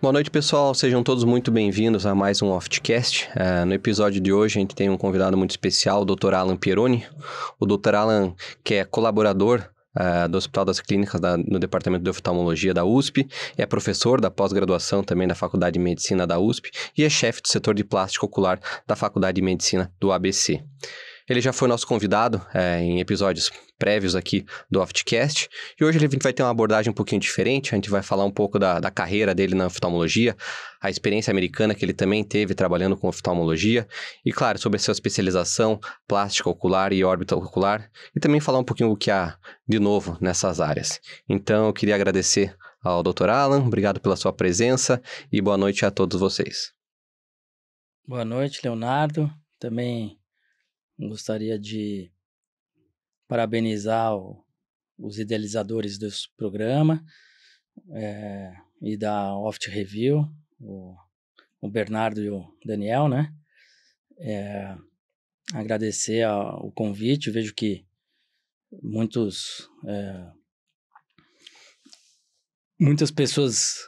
Boa noite, pessoal. Sejam todos muito bem-vindos a mais um Oftcast. No episódio de hoje, a gente tem um convidado muito especial, o Dr. Alan Pieroni. O Dr. Alan, que é colaborador do Hospital das Clínicas no Departamento de Oftalmologia da USP, é professor da pós-graduação também da Faculdade de Medicina da USP e é chefe do setor de plástica ocular da Faculdade de Medicina do ABC. Ele já foi nosso convidado em episódios prévios aqui do Oftcast, e hoje ele vai ter uma abordagem um pouquinho diferente. A gente vai falar um pouco da carreira dele na oftalmologia, a experiência americana que ele também teve trabalhando com oftalmologia, e claro, sobre a sua especialização, plástica ocular e órbita ocular, e também falar um pouquinho o que há de novo nessas áreas. Então, eu queria agradecer ao Dr. Alan, obrigado pela sua presença, e boa noite a todos vocês. Boa noite, Leonardo. Também gostaria de parabenizar os idealizadores desse programa e da Oft Review, o Bernardo e o Daniel, né? Agradecer o convite. Vejo que muitas pessoas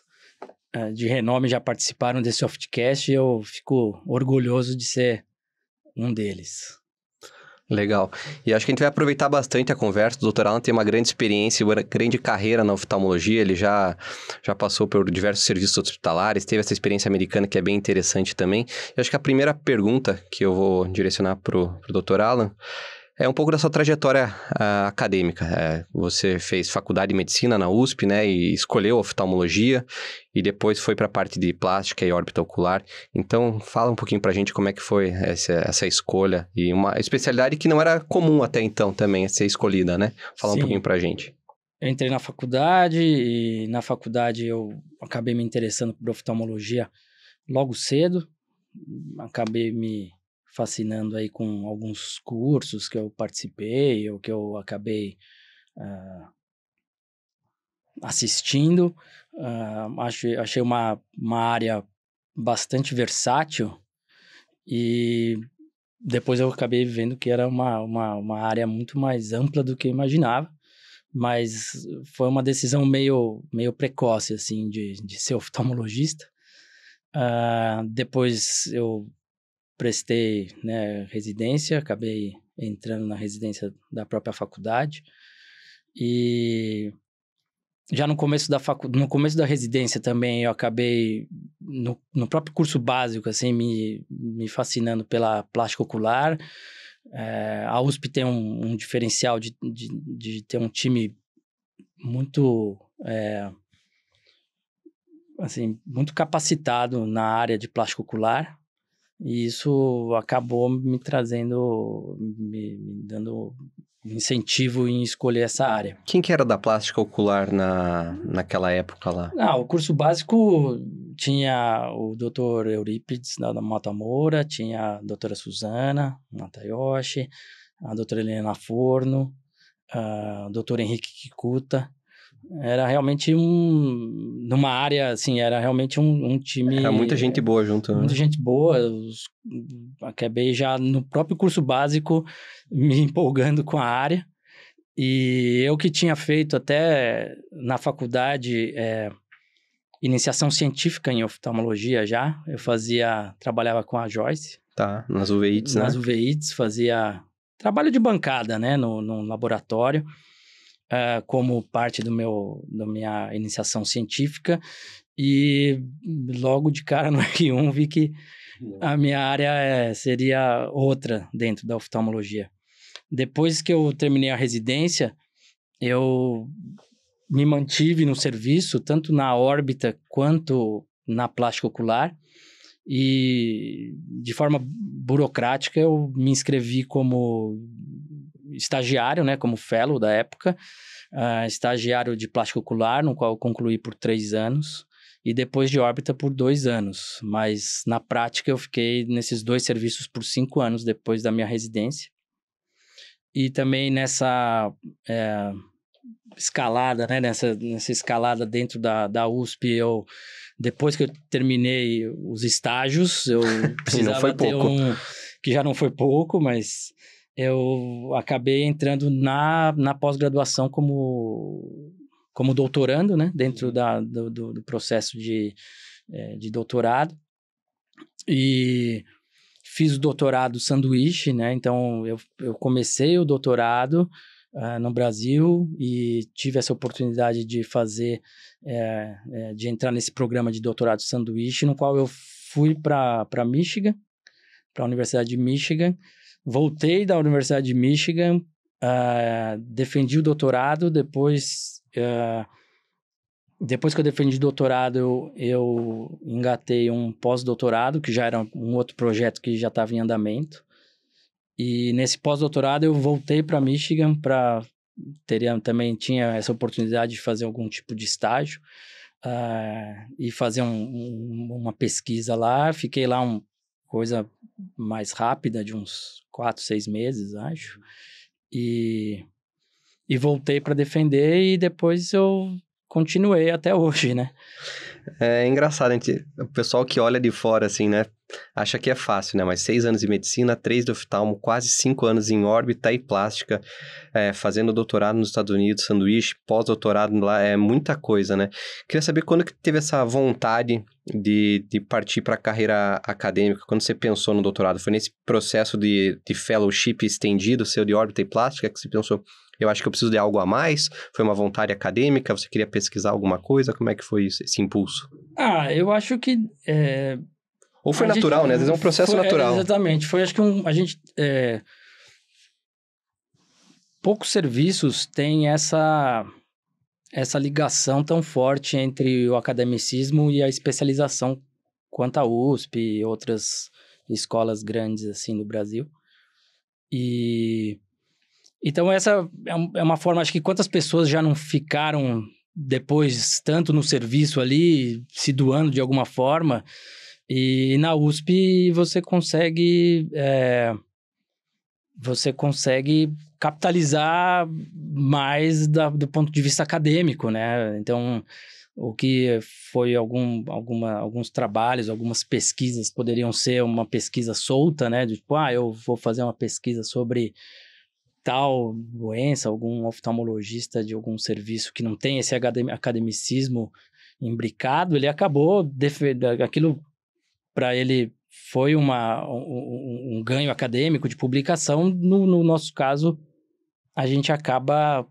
de renome já participaram desse Oftcast e eu fico orgulhoso de ser um deles. Legal. E acho que a gente vai aproveitar bastante a conversa. O Dr. Alan tem uma grande experiência, uma grande carreira na oftalmologia. Ele já passou por diversos serviços hospitalares, teve essa experiência americana que é bem interessante também. E acho que a primeira pergunta que eu vou direcionar para o Dr. Alan é um pouco da sua trajetória acadêmica. Você fez faculdade de medicina na USP, né, e escolheu oftalmologia, e depois foi para a parte de plástica e órbita ocular. Então, fala um pouquinho para a gente como é que foi essa escolha, e uma especialidade que não era comum até então também, ser escolhida, né? Fala um pouquinho para a gente. Eu entrei na faculdade, e na faculdade eu acabei me interessando por oftalmologia logo cedo. Acabei me fascinando aí com alguns cursos que eu participei ou que eu acabei assistindo. Achei uma área bastante versátil, e depois eu acabei vendo que era uma área muito mais ampla do que eu imaginava, mas foi uma decisão meio precoce, assim, de ser oftalmologista. Depois eu prestei, né, residência, acabei entrando na residência da própria faculdade, e já no começo da residência também eu acabei, no próprio curso básico, assim, me fascinando pela plástica ocular. A USP tem um diferencial de ter um time muito, assim, muito capacitado na área de plástica ocular. E isso acabou me dando incentivo em escolher essa área. Quem que era da plástica ocular naquela época lá? O curso básico tinha o Dr. Eurípides da Mota Moura, tinha a doutora Suzana Matayoshi, a doutora Helena Forno, a doutor Henrique Kikuta. Era realmente numa área, assim, era realmente um time... Era muita gente boa junto, né? Muita gente boa. Acabei já no próprio curso básico me empolgando com a área. E eu que tinha feito até na faculdade iniciação científica em oftalmologia já. Trabalhava com a Joyce. Tá, nas UVITs, né? Nas UVITs, fazia trabalho de bancada, né, no laboratório. Como parte da minha iniciação científica, e logo de cara no R1 vi que a minha área seria outra dentro da oftalmologia. Depois que eu terminei a residência, eu me mantive no serviço, tanto na órbita quanto na plástica ocular, e de forma burocrática eu me inscrevi como estagiário, né, como fellow da época, estagiário de plástica ocular, no qual eu concluí por 3 anos, e depois de órbita por 2 anos. Mas na prática eu fiquei nesses 2 serviços por 5 anos depois da minha residência. E também nessa escalada, né, nessa escalada dentro da USP, depois que eu terminei os estágios, eu precisava ter que já não foi pouco, mas eu acabei entrando na pós-graduação como doutorando, né, dentro do processo de de doutorado. E fiz o doutorado sanduíche, né? Então, eu comecei o doutorado no Brasil e tive essa oportunidade de fazer, de entrar nesse programa de doutorado sanduíche, no qual eu fui para Michigan, para a Universidade de Michigan. Voltei da Universidade de Michigan, defendi o doutorado, depois que eu defendi o doutorado, eu engatei um pós-doutorado, que já era um outro projeto que já estava em andamento. E nesse pós-doutorado eu voltei para Michigan também tinha essa oportunidade de fazer algum tipo de estágio e fazer uma pesquisa lá. Fiquei lá coisa mais rápida, de uns 4, 6 meses, acho. E voltei para defender e depois eu continuei até hoje, né? É engraçado, o pessoal que olha de fora, assim, né? Acha que é fácil, né? Mas 6 anos de medicina, 3 de oftalmo, quase 5 anos em órbita e plástica, fazendo doutorado nos Estados Unidos, sanduíche, pós-doutorado lá, é muita coisa, né? Queria saber quando que teve essa vontade de partir para a carreira acadêmica, quando você pensou no doutorado? Foi nesse processo de fellowship estendido, seu de órbita e plástica, que você pensou, eu acho que eu preciso de algo a mais? Foi uma vontade acadêmica? Você queria pesquisar alguma coisa? Como é que foi esse impulso? Eu acho que... Ou foi natural, né? Às vezes é um processo natural. Exatamente. Foi, acho que a gente... poucos serviços têm essa ligação tão forte entre o academicismo e a especialização, quanto a USP e outras escolas grandes, assim, no Brasil. Então, essa é uma forma... Acho que quantas pessoas já não ficaram depois, tanto no serviço ali, se doando de alguma forma... E na USP você consegue capitalizar mais do ponto de vista acadêmico, né? Então, o que foi alguns trabalhos, algumas pesquisas, poderiam ser uma pesquisa solta, né? Tipo, eu vou fazer uma pesquisa sobre tal doença, algum oftalmologista de algum serviço que não tem esse academicismo imbricado, ele acabou aquilo... Para ele foi um ganho acadêmico de publicação. No nosso caso, a gente acaba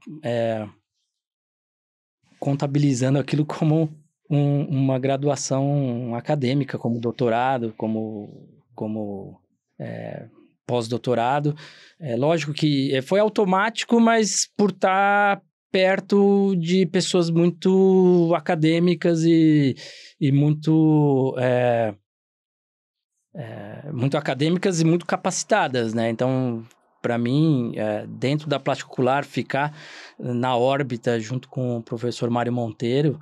contabilizando aquilo como uma graduação acadêmica, como doutorado, como pós-doutorado. Lógico que foi automático, mas por estar perto de pessoas muito acadêmicas e muito... muito acadêmicas e muito capacitadas, né? Então, para mim, dentro da plástica ocular, ficar na órbita junto com o professor Mário Monteiro,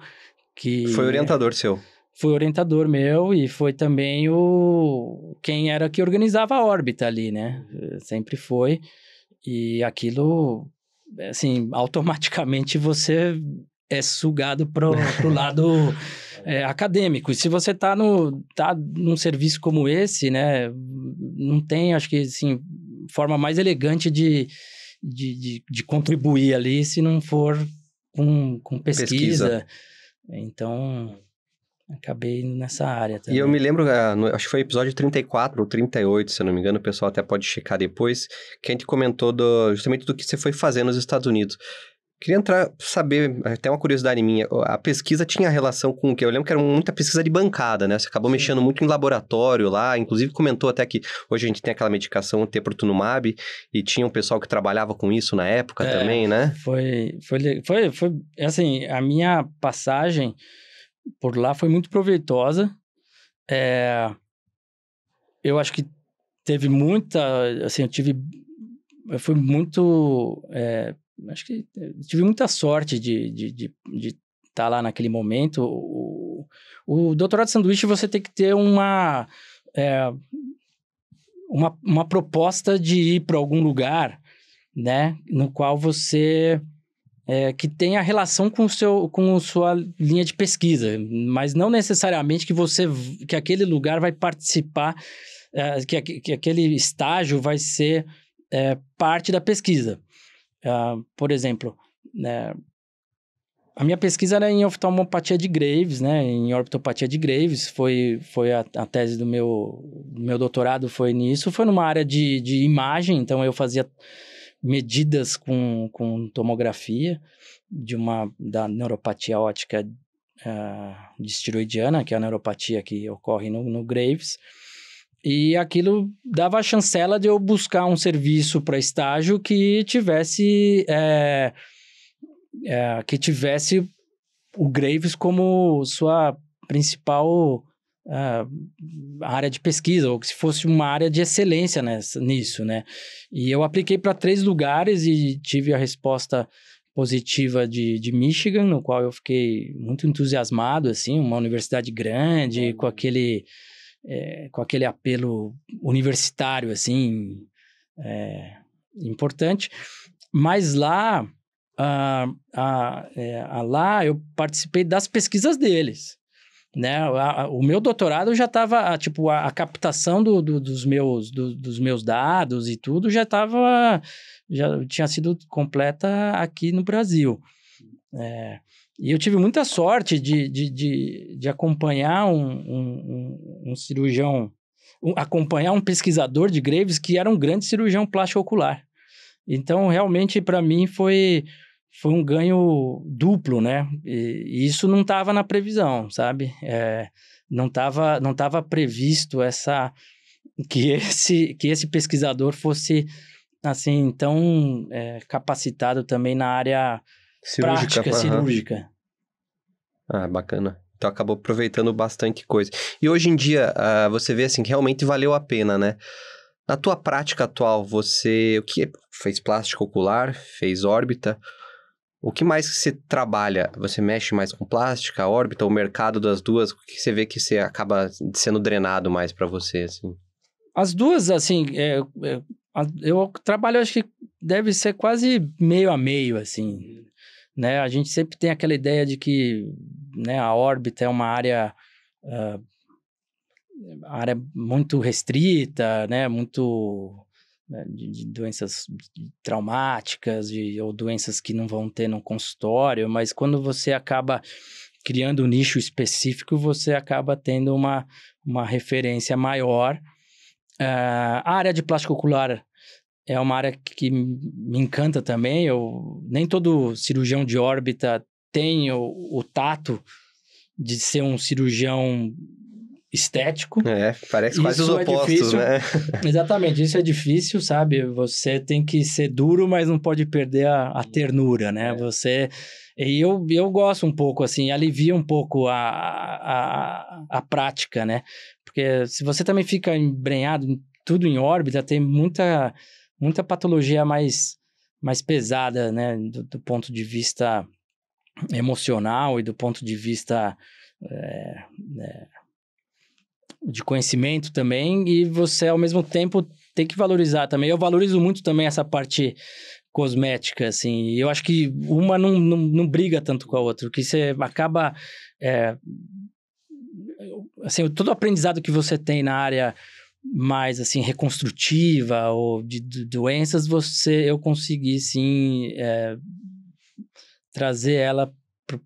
que... Foi orientador seu. Foi orientador meu e foi também quem era que organizava a órbita ali, né? Sempre foi. E aquilo, assim, automaticamente você é sugado pro lado... acadêmico. E se você tá num serviço como esse, né, não tem, acho que, assim, forma mais elegante de contribuir ali se não for com pesquisa. Então, acabei indo nessa área também. E eu me lembro, acho que foi episódio 34 ou 38, se eu não me engano, o pessoal até pode checar depois, que a gente comentou justamente do que você foi fazer nos Estados Unidos. Queria saber, até uma curiosidade minha, a pesquisa tinha relação com o quê? Eu lembro que era muita pesquisa de bancada, né? Você acabou mexendo muito em laboratório lá, inclusive comentou até que hoje a gente tem aquela medicação teprotumumab e tinha um pessoal que trabalhava com isso na época também, né? Foi, assim, a minha passagem por lá foi muito proveitosa. Eu acho que teve muita, assim, eu fui muito... acho que tive muita sorte de estar lá naquele momento. O doutorado de sanduíche, você tem que ter uma proposta de ir para algum lugar, né? No qual você... que tenha relação com sua linha de pesquisa, mas não necessariamente que aquele lugar vai participar, que aquele estágio vai ser parte da pesquisa. Por exemplo, né, A minha pesquisa era em oftalmopatia de Graves, né? Em orbitopatia de Graves. Foi a tese do meu doutorado foi nisso. Foi numa área de imagem, então eu fazia medidas com tomografia da neuropatia óptica disteroidiana, que é a neuropatia que ocorre no Graves. E aquilo dava a chancela de eu buscar um serviço para estágio que tivesse o Graves como sua principal área de pesquisa, ou que se fosse uma área de excelência nisso, né? E eu apliquei para 3 lugares e tive a resposta positiva de Michigan, no qual eu fiquei muito entusiasmado, assim, uma universidade grande, com aquele apelo universitário, assim, importante. Mas lá eu participei das pesquisas deles, né? O meu doutorado já estava, tipo, a captação dos meus dados e tudo já tinha sido completa aqui no Brasil. E eu tive muita sorte de acompanhar um cirurgião, acompanhar um pesquisador de Graves que era um grande cirurgião plástico ocular. Então, realmente, para mim, foi um ganho duplo, né? E isso não estava na previsão, sabe? Não estava previsto que esse pesquisador fosse, assim, tão capacitado também na área prática, cirúrgica. Ah, bacana. Então, acabou aproveitando bastante coisa. E hoje em dia, você vê, assim, que realmente valeu a pena, né? Na tua prática atual, você fez plástica ocular, fez órbita, o que mais que você trabalha? Você mexe mais com plástica, órbita, o mercado das duas? O que você vê que você acaba sendo drenado mais para você, assim? As duas, assim, eu trabalho, acho que deve ser quase meio a meio, assim, né? A gente sempre tem aquela ideia de que, né, a órbita é uma área muito restrita, né? Muito de doenças traumáticas ou doenças que não vão ter no consultório, mas quando você acaba criando um nicho específico, você acaba tendo uma referência maior. A área de plástico ocular é uma área que me encanta também. Nem todo cirurgião de órbita tem o tato de ser um cirurgião estético. Parece quase os opostos, né? Exatamente, isso é difícil, sabe? Você tem que ser duro, mas não pode perder a ternura, né? E eu gosto um pouco, assim, alivia um pouco a prática, né? Porque se você também fica embrenhado tudo em órbita, tem muita patologia mais pesada, né? Do ponto de vista emocional e do ponto de vista de conhecimento também, e você, ao mesmo tempo, tem que valorizar também. Eu valorizo muito também essa parte cosmética, assim, e eu acho que uma não briga tanto com a outra, que você acaba... assim, todo o aprendizado que você tem na área mais, assim, reconstrutiva ou de doenças, eu consegui, sim, trazer ela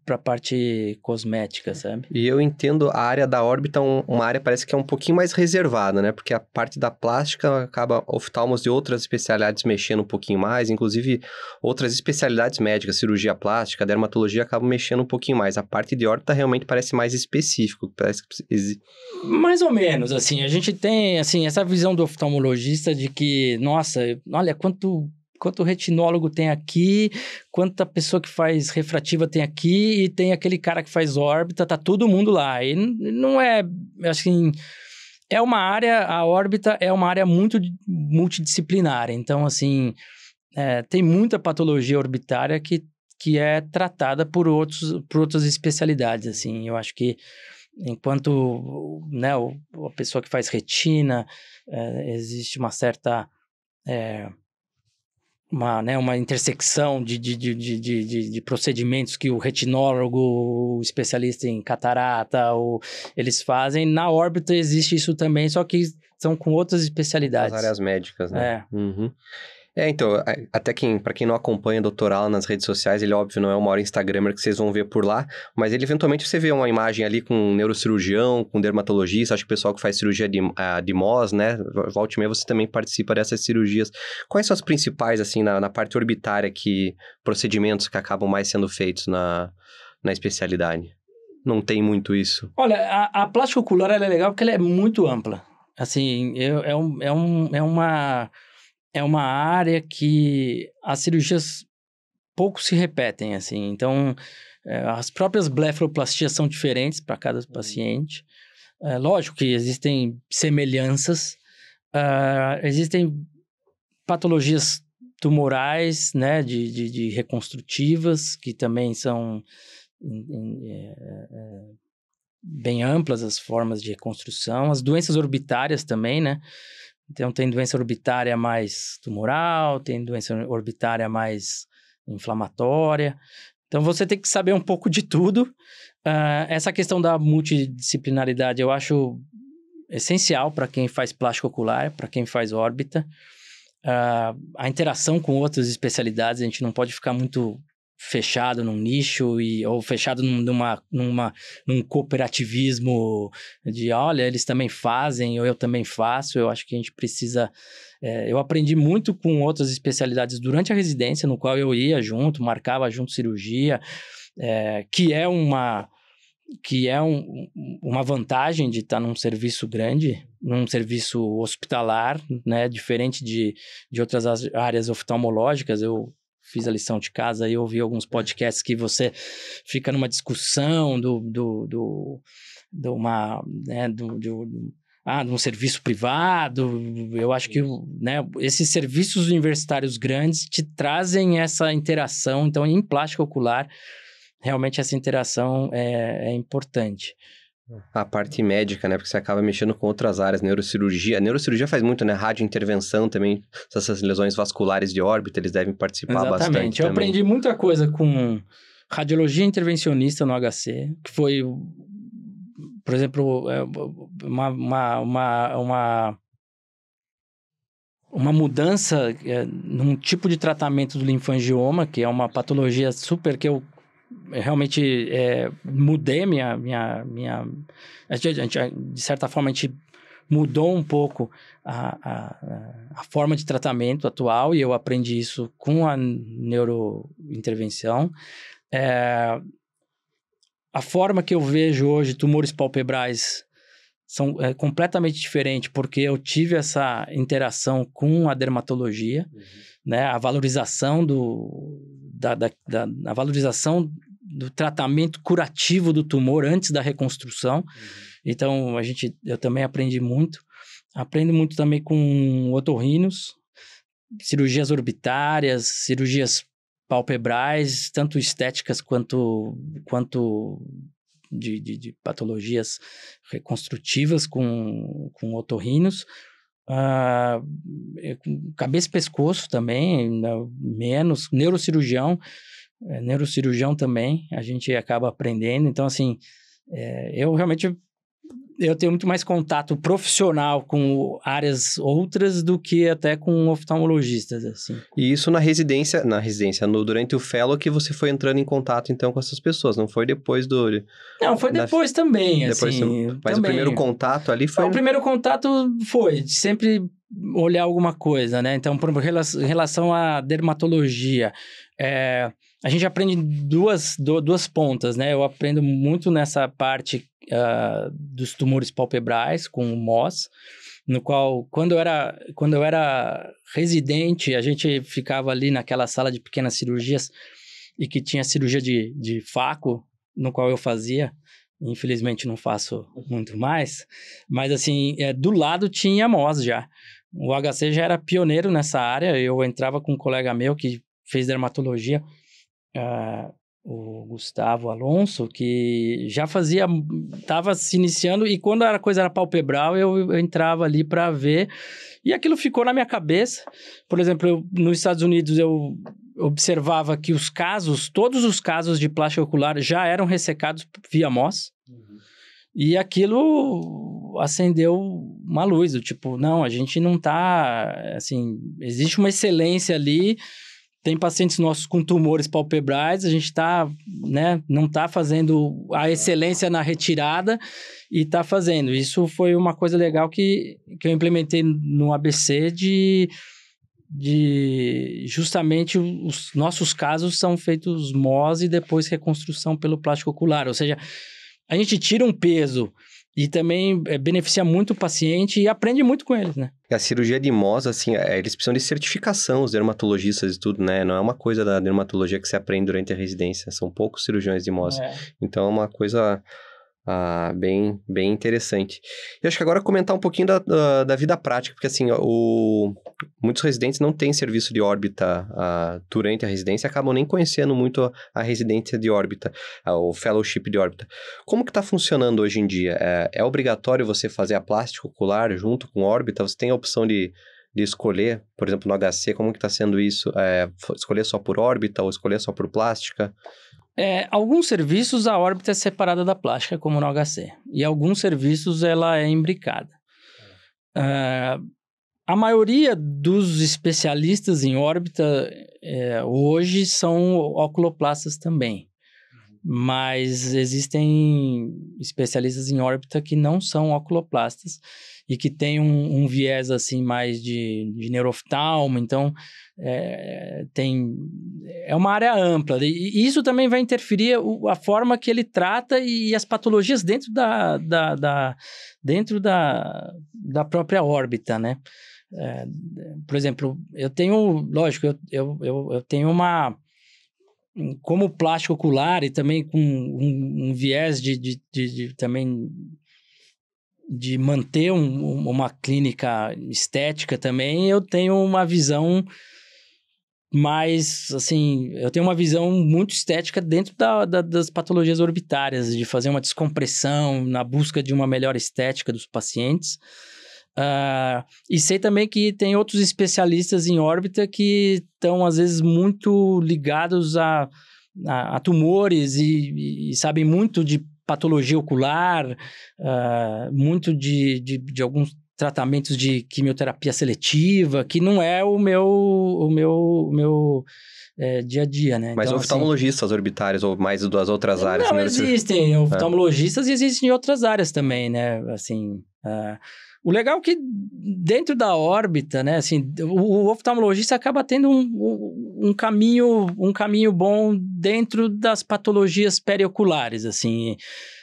para a parte cosmética, sabe? E eu entendo a área da órbita, uma área parece que é um pouquinho mais reservada, né? Porque a parte da plástica acaba oftalmos de outras especialidades mexendo um pouquinho mais, inclusive outras especialidades médicas, cirurgia plástica, dermatologia, acabam mexendo um pouquinho mais. A parte de órbita realmente parece mais específico, parece que... Mais ou menos, assim, a gente tem, assim, essa visão do oftalmologista de que, nossa, olha quanto retinólogo tem aqui, quanta pessoa que faz refrativa tem aqui, e tem aquele cara que faz órbita, tá todo mundo lá. E não é, assim, a órbita é uma área muito multidisciplinar. Então, assim, tem muita patologia orbitária que é tratada por outras especialidades, assim. Eu acho que enquanto, né, a pessoa que faz retina, existe uma certa... uma intersecção de procedimentos que o retinólogo, o especialista em catarata, eles fazem. Na órbita existe isso também, só que são com outras especialidades. As áreas médicas, né? Uhum. Então, até para quem não acompanha o Dr. Alan nas redes sociais, ele, óbvio, não é o maior instagramer que vocês vão ver por lá, mas ele, eventualmente, você vê uma imagem ali com um neurocirurgião, com um dermatologista, acho que o pessoal que faz cirurgia de MOS, né? Volta e meia, você também participa dessas cirurgias. Quais são as principais, assim, na parte orbitária, procedimentos que acabam mais sendo feitos na especialidade? Não tem muito isso. Olha, a plástica ocular, ela é legal porque ela é muito ampla. Assim, é uma área que as cirurgias pouco se repetem, assim. Então, as próprias blefaroplastias são diferentes para cada paciente. Lógico que existem semelhanças, existem patologias tumorais, né, de reconstrutivas, que também são bem amplas as formas de reconstrução. As doenças orbitárias também, né? Então, tem doença orbitária mais tumoral, tem doença orbitária mais inflamatória. Então, você tem que saber um pouco de tudo. Essa questão da multidisciplinaridade eu acho essencial para quem faz plástica ocular, para quem faz órbita. A interação com outras especialidades, a gente não pode ficar muito fechado num nicho ou fechado num cooperativismo de, olha, eles também fazem, ou eu também faço. Eu acho que a gente precisa... eu aprendi muito com outras especialidades durante a residência, no qual eu ia junto, marcava junto cirurgia, que é uma vantagem de estar num serviço grande, num serviço hospitalar, né, diferente de outras áreas oftalmológicas. Eu fiz a lição de casa e ouvi alguns podcasts que você fica numa discussão de um serviço privado. Eu acho que, né, esses serviços universitários grandes te trazem essa interação. Então, em plástica ocular, realmente essa interação é importante. A parte médica, né? Porque você acaba mexendo com outras áreas, neurocirurgia. A neurocirurgia faz muito, né? Radiointervenção também, essas lesões vasculares de órbita, eles devem participar bastante. Exatamente. Eu aprendi muita coisa com radiologia intervencionista no HC, que foi, por exemplo, uma mudança num tipo de tratamento do linfangioma, que é uma patologia super que eu realmente mudei a gente, de certa forma, a gente mudou um pouco a forma de tratamento atual, e eu aprendi isso com a neurointervenção. A forma que eu vejo hoje tumores palpebrais são completamente diferentes, porque eu tive essa interação com a dermatologia, né? A valorização a valorização do tratamento curativo do tumor antes da reconstrução. Então, eu também aprendi muito. Aprendo muito também com otorrinos, cirurgias orbitárias, cirurgias palpebrais, tanto estéticas quanto de patologias reconstrutivas com otorrinos. Cabeça e pescoço também, menos. Neurocirurgião também, a gente acaba aprendendo. Então, assim, eu tenho muito mais contato profissional com áreas outras do que até com oftalmologistas, assim. E isso durante o fellow que você foi entrando em contato, então, com essas pessoas, não foi depois do... Não, foi depois também, depois assim. Mas também. O primeiro contato ali foi... O primeiro contato foi de sempre olhar alguma coisa, né? Então, por exemplo, em relação à dermatologia, a gente aprende duas pontas, né? Eu aprendo muito nessa parte dos tumores palpebrais com o MOS, no qual, quando eu era residente, a gente ficava ali naquela sala de pequenas cirurgias e que tinha cirurgia de faco, no qual eu fazia. Infelizmente não faço muito mais, mas assim, do lado tinha MOS já. O HC já era pioneiro nessa área. Eu entrava com um colega meu que fez dermatologia, o Gustavo Alonso, que já estava se iniciando, e quando a coisa era palpebral, eu entrava ali para ver, e aquilo ficou na minha cabeça. Por exemplo, nos Estados Unidos eu observava que todos os casos de plástica ocular já eram ressecados via MOS, e aquilo acendeu uma luz, do tipo, não, a gente não tá, assim, existe uma excelência ali, tem pacientes nossos com tumores palpebrais, a gente tá, né, não tá fazendo a excelência na retirada e tá fazendo. Isso foi uma coisa legal que eu implementei no ABC de justamente os nossos casos são feitos MOS e depois reconstrução pelo plástico ocular, ou seja, a gente tira um peso e também beneficia muito o paciente e aprende muito com eles, né? A cirurgia de MOS, assim, eles precisam de certificação, os dermatologistas e tudo, né? Não é uma coisa da dermatologia que se aprende durante a residência, são poucos cirurgiões de MOS. Então, é uma coisa bem interessante. E acho que agora comentar um pouquinho da vida prática, porque assim, muitos residentes não têm serviço de órbita durante a residência, acabam nem conhecendo muito a residência de órbita, o fellowship de órbita. Como que está funcionando hoje em dia? É obrigatório você fazer a plástica ocular junto com órbita? Você tem a opção de escolher, por exemplo, no HC, como que está sendo isso? Escolher só por órbita ou escolher só por plástica? Alguns serviços a órbita é separada da plástica, como no HC. E alguns serviços ela é imbricada. A maioria dos especialistas em órbita hoje são oculoplastas também. Mas existem especialistas em órbita que não são oculoplastas e que têm um viés assim mais de neurooftalmo, então é uma área ampla. E isso também vai interferir a forma que ele trata e as patologias dentro da própria órbita, né? Por exemplo, eu tenho tenho como plástico ocular e também com um viés também de manter uma clínica estética também, eu tenho uma visão mais, assim, eu tenho uma visão muito estética dentro das patologias orbitárias, de fazer uma descompressão na busca de uma melhor estética dos pacientes. E sei também que tem outros especialistas em órbita que estão, às vezes, muito ligados a tumores e sabem muito de patologia ocular, muito de alguns tratamentos de quimioterapia seletiva, que não é o meu dia a dia, né? Mas então, oftalmologistas assim, orbitários ou mais das outras áreas? Não, existem oftalmologistas e existem outras áreas também, né? Assim, o legal é que dentro da órbita, né, assim, o oftalmologista acaba tendo um caminho bom dentro das patologias perioculares, assim,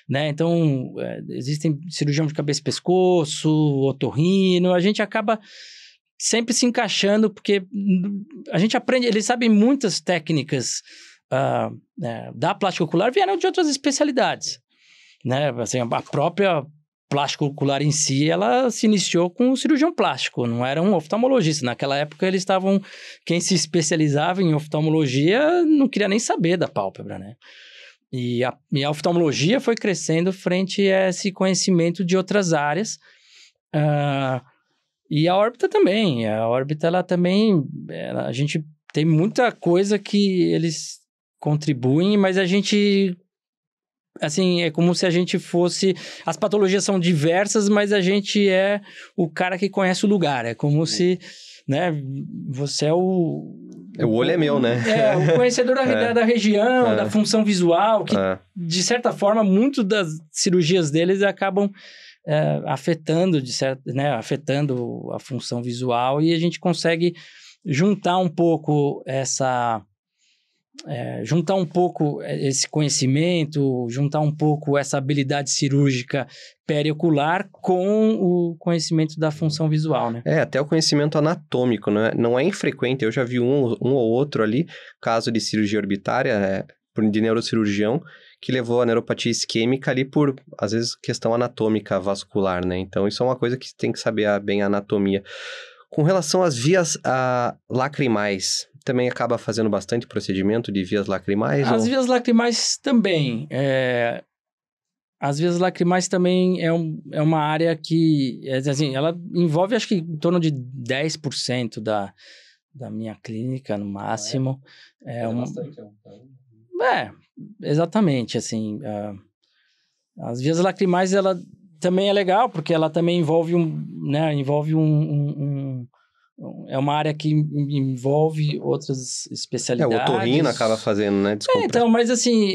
né? Então, existem cirurgião de cabeça e pescoço, otorrino, a gente acaba sempre se encaixando, porque a gente aprende, eles sabem muitas técnicas da plástica ocular, vieram de outras especialidades, né? Assim, a própria plástica ocular em si, ela se iniciou com o cirurgião plástico, não era um oftalmologista. Naquela época, quem se especializava em oftalmologia não queria nem saber da pálpebra, né? E a oftalmologia foi crescendo frente a esse conhecimento de outras áreas. E a órbita também. A órbita, a gente tem muita coisa que eles contribuem, mas a gente... Assim, é como se a gente fosse... As patologias são diversas, mas a gente é o cara que conhece o lugar. É como se, né, você é o... O olho é meu, né? O conhecedor da região, da função visual, que, de certa forma, muito das cirurgias deles acabam afetando afetando a função visual, e a gente consegue juntar um pouco esse conhecimento, juntar um pouco essa habilidade cirúrgica periocular com o conhecimento da função visual, né? Até o conhecimento anatômico, né? Não é infrequente, eu já vi um ou outro ali, caso de cirurgia orbitária, de neurocirurgião, que levou a neuropatia isquêmica ali por, às vezes, questão anatômica vascular, né? Então, isso é uma coisa que tem que saber bem a anatomia. Com relação às vias lacrimais, também acaba fazendo bastante procedimento de vias lacrimais? As vias lacrimais também. As vias lacrimais também é uma área que, assim, ela envolve, acho que, em torno de 10% da minha clínica, no máximo. Bastante. Exatamente, assim. As vias lacrimais, ela também é legal, porque ela também envolve é uma área que envolve outras especialidades. O otorrino acaba fazendo, né? Desculpa. Então, mas assim,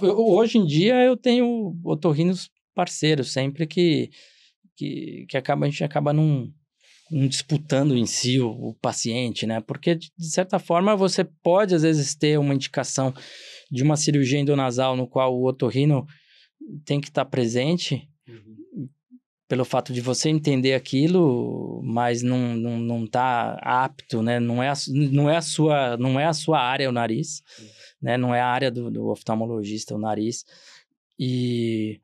hoje em dia eu tenho otorrinos parceiros sempre que a gente acaba não disputando em si o paciente, né? Porque, de certa forma, você pode, às vezes, ter uma indicação de uma cirurgia endonasal no qual o otorrino tem que estar presente, pelo fato de você entender aquilo, mas não tá apto, né? Não é a sua área, o nariz, né? Não é a área do oftalmologista, o nariz. E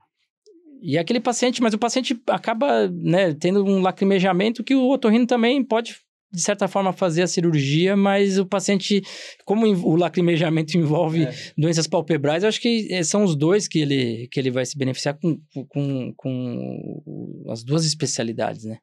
aquele paciente, mas o paciente acaba, né, tendo um lacrimejamento que o otorrino também pode, de certa forma, fazer a cirurgia, mas o paciente, como o lacrimejamento envolve doenças palpebrais, eu acho que são os dois que ele vai se beneficiar com as duas especialidades, né?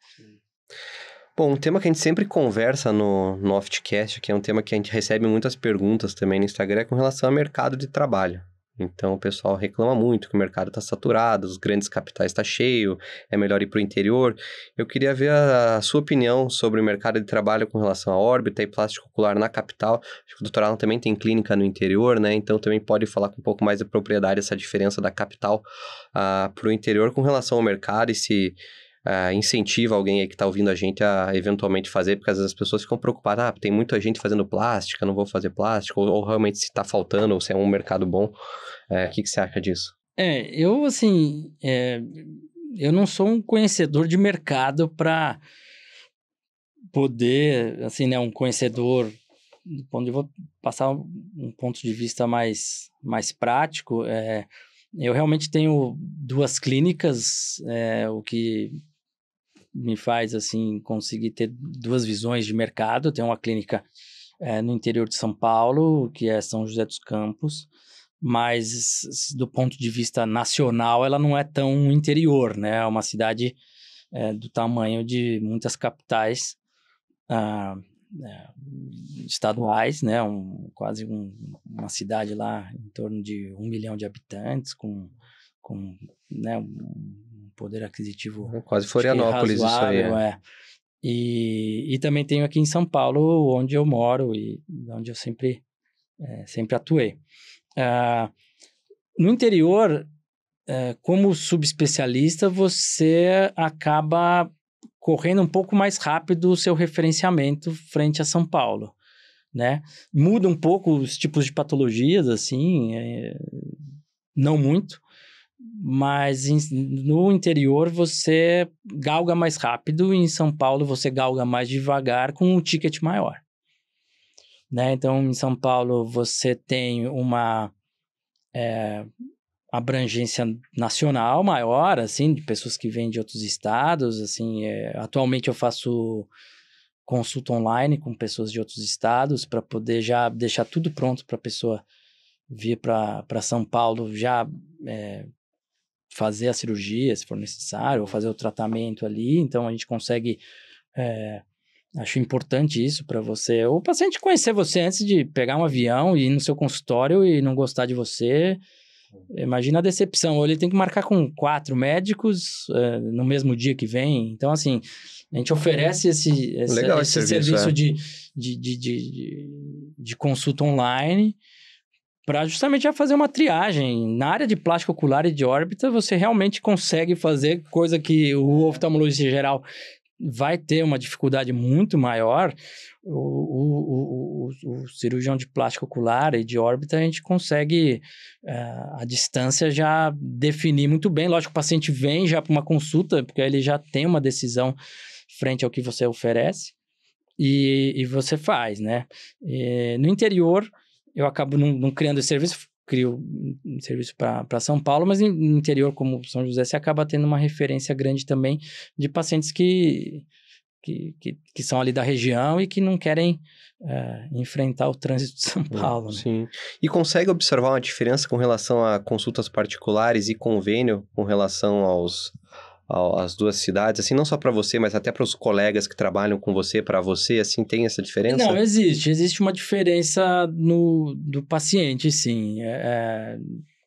Bom, um tema que a gente sempre conversa no Oftcast, que é um tema que a gente recebe muitas perguntas também no Instagram, é com relação ao mercado de trabalho. Então, o pessoal reclama muito que o mercado está saturado, os grandes capitais estão cheios, é melhor ir para o interior. Eu queria ver a sua opinião sobre o mercado de trabalho com relação à órbita e plástico ocular na capital. Acho que o Dr. Alan também tem clínica no interior, né? Então, também pode falar com um pouco mais de propriedade essa diferença da capital para o interior com relação ao mercado e se incentiva alguém aí que está ouvindo a gente a eventualmente fazer, porque às vezes as pessoas ficam preocupadas, tem muita gente fazendo plástica, não vou fazer plástico, ou realmente se está faltando, ou se é um mercado bom. O que você acha disso? Eu não sou um conhecedor de mercado para poder, assim, né, um conhecedor, quando eu vou passar um ponto de vista mais prático, eu realmente tenho 2 clínicas, o que me faz, assim, conseguir ter 2 visões de mercado. Eu tenho uma clínica no interior de São Paulo, que é São José dos Campos, mas do ponto de vista nacional, ela não é tão interior, né? É uma cidade do tamanho de muitas capitais estaduais, né? Quase uma cidade lá em torno de 1 milhão de habitantes, com né, um poder aquisitivo quase Florianópolis, razoável, isso aí. E também tenho aqui em São Paulo, onde eu moro e onde eu sempre atuei. No interior, como subespecialista, você acaba correndo um pouco mais rápido o seu referenciamento frente a São Paulo, né? Muda um pouco os tipos de patologias, assim, não muito, mas no interior você galga mais rápido e em São Paulo você galga mais devagar com um ticket maior, né? Então, em São Paulo você tem uma abrangência nacional maior, assim, de pessoas que vêm de outros estados, assim, atualmente eu faço consulta online com pessoas de outros estados para poder já deixar tudo pronto para a pessoa vir para São Paulo já fazer a cirurgia, se for necessário, ou fazer o tratamento ali. Então, a gente consegue... acho importante isso para você. O paciente conhecer você antes de pegar um avião e ir no seu consultório e não gostar de você. Imagina a decepção. Ou ele tem que marcar com 4 médicos no mesmo dia que vem. Então, assim, a gente oferece esse serviço de consulta online para justamente já fazer uma triagem. Na área de plástico ocular e de órbita, você realmente consegue fazer coisa que o oftalmologista em geral vai ter uma dificuldade muito maior. O cirurgião de plástico ocular e de órbita, a gente consegue, a distância, já definir muito bem. Lógico, o paciente vem já para uma consulta, porque ele já tem uma decisão frente ao que você oferece, e você faz, né? No interior, eu acabo não criando esse serviço, crio um serviço para São Paulo, mas no interior, como São José, você acaba tendo uma referência grande também de pacientes que são ali da região e que não querem enfrentar o trânsito de São Paulo. Né? Sim. E consegue observar uma diferença com relação a consultas particulares e convênio com relação às 2 cidades, assim, não só para você, mas até para os colegas que trabalham com você, para você, assim, tem essa diferença? Não, existe uma diferença do paciente, sim.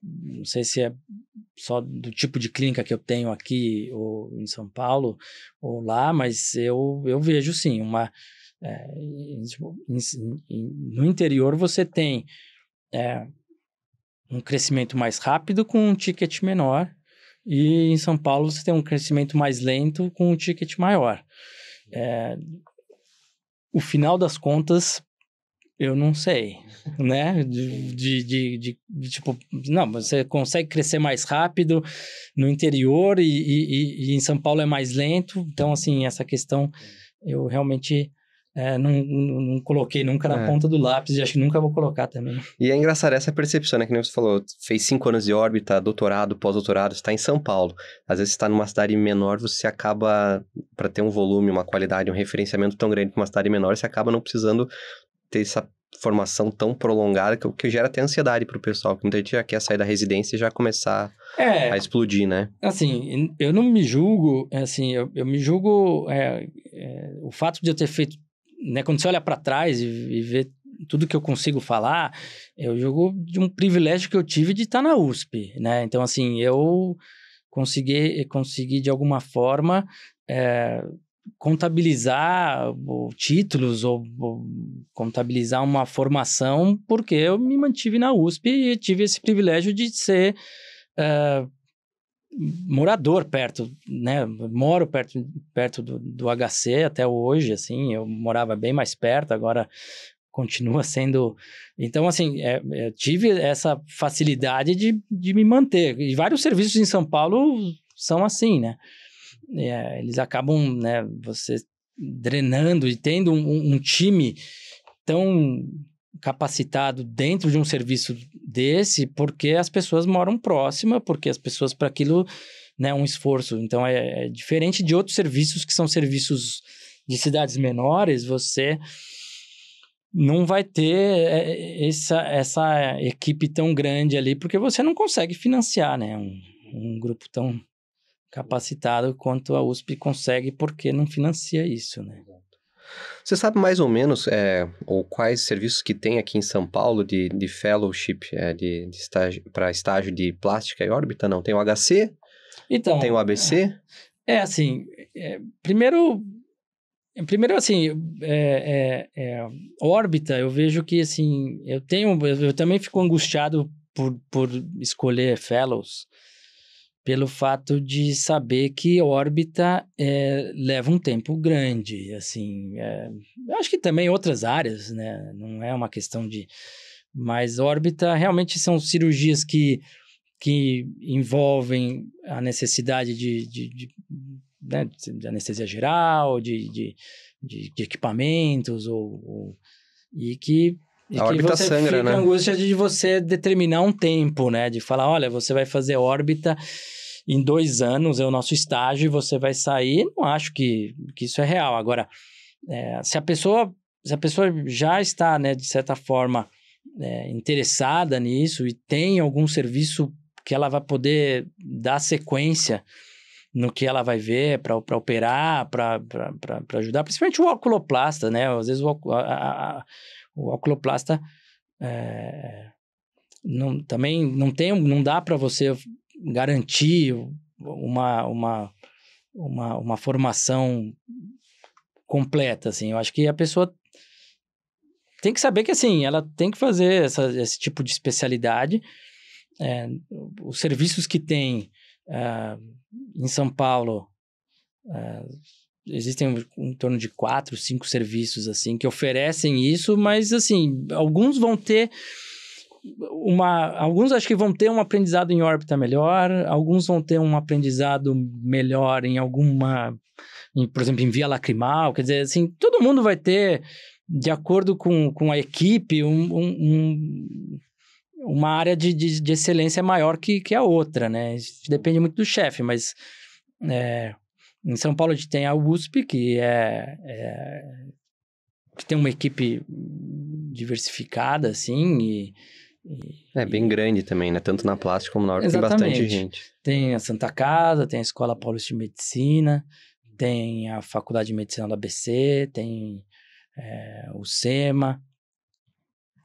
Não sei se só do tipo de clínica que eu tenho aqui ou em São Paulo ou lá, mas eu vejo sim, no interior você tem um crescimento mais rápido com um ticket menor, e em São Paulo você tem um crescimento mais lento com um ticket maior. O final das contas, eu não sei, né? Tipo, não, você consegue crescer mais rápido no interior e em São Paulo é mais lento. Então, assim, essa questão eu realmente não coloquei nunca na ponta do lápis e acho que nunca vou colocar também. E é engraçado essa percepção, né? Que nem você falou, fez 5 anos de órbita, doutorado, pós-doutorado, está em São Paulo. Às vezes você está numa cidade menor, você acaba, para ter um volume, uma qualidade, um referenciamento tão grande para uma cidade menor, você acaba não precisando ter essa formação tão prolongada que gera até ansiedade pro pessoal, que muita gente já quer sair da residência e já começar a explodir, né? Assim, eu não me julgo, assim, eu me julgo o fato de eu ter feito, né, quando você olha para trás e vê tudo que eu consigo falar, eu julgo de um privilégio que eu tive de estar na USP, né? Então, assim, eu consegui de alguma forma contabilizar títulos ou contabilizar uma formação porque eu me mantive na USP e tive esse privilégio de ser morador perto, né? Moro perto do HC até hoje, assim, eu morava bem mais perto, agora continua sendo... Então, assim, tive essa facilidade de me manter. E vários serviços em São Paulo são assim, né? Eles acabam, né, você drenando e tendo um time tão capacitado dentro de um serviço desse, porque as pessoas moram próxima, porque as pessoas para aquilo, né, um esforço. Então, é diferente de outros serviços que são serviços de cidades menores, você não vai ter essa equipe tão grande ali, porque você não consegue financiar, né, um grupo tão capacitado quanto a USP consegue, porque não financia isso, né? Você sabe mais ou menos ou quais serviços que tem aqui em São Paulo de fellowship, de estágio, para estágio de plástica e órbita? Não, tem o HC, então, tem o ABC? Assim, primeiro assim, órbita, eu vejo que, assim, eu também fico angustiado por escolher fellows, pelo fato de saber que órbita leva um tempo grande, assim, eu acho que também outras áreas, né, não é uma questão de... Mas órbita realmente são cirurgias que envolvem a necessidade né, de anestesia geral, de equipamentos, e que órbita você sangra, fica né? angústia de você determinar um tempo, né? De falar, olha, você vai fazer órbita em 2 anos, é o nosso estágio, e você vai sair. Não acho que isso é real. Agora, se a pessoa já está, né, de certa forma, interessada nisso e tem algum serviço que ela vai poder dar sequência no que ela vai ver para operar, para ajudar, principalmente o oculoplasta, né? Às vezes o oculoplasta também não dá para você garantir uma formação completa, assim. Eu acho que a pessoa tem que saber que, assim, ela tem que fazer esse tipo de especialidade. Os serviços que tem em São Paulo, existem em torno de 4, 5 serviços, assim, que oferecem isso, mas, assim, alguns vão ter alguns acho que vão ter um aprendizado em órbita melhor, alguns vão ter um aprendizado melhor em por exemplo, em via lacrimal, quer dizer, assim, todo mundo vai ter, de acordo com a equipe, uma área de excelência maior que a outra, né? Isso depende muito do chefe, mas em São Paulo a gente tem a USP, que tem uma equipe diversificada, assim, bem grande também, né? Tanto na plástica como na órbita, tem exatamente. bastante gente. Tem a Santa Casa, tem a Escola Paulista de Medicina, tem a Faculdade de Medicina do ABC, tem o SEMA.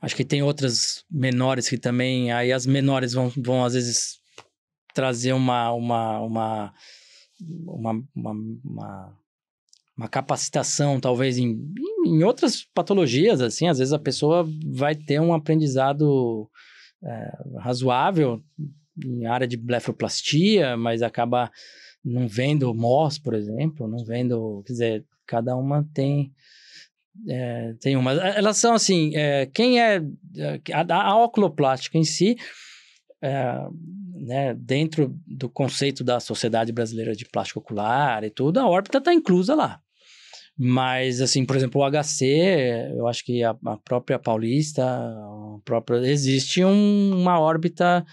Acho que tem outras menores que também... Aí as menores vão às vezes, trazer uma capacitação, talvez, em outras patologias, assim, às vezes a pessoa vai ter um aprendizado razoável em área de blefaroplastia, mas acaba não vendo MOS, por exemplo, não vendo, quer dizer, cada uma tem uma. Elas são assim, quem a oculoplástica em si, né, dentro do conceito da Sociedade Brasileira de Plástica Ocular e tudo, a órbita está inclusa lá. Mas, assim, por exemplo, o HC, eu acho que a própria Paulista, existe uma órbita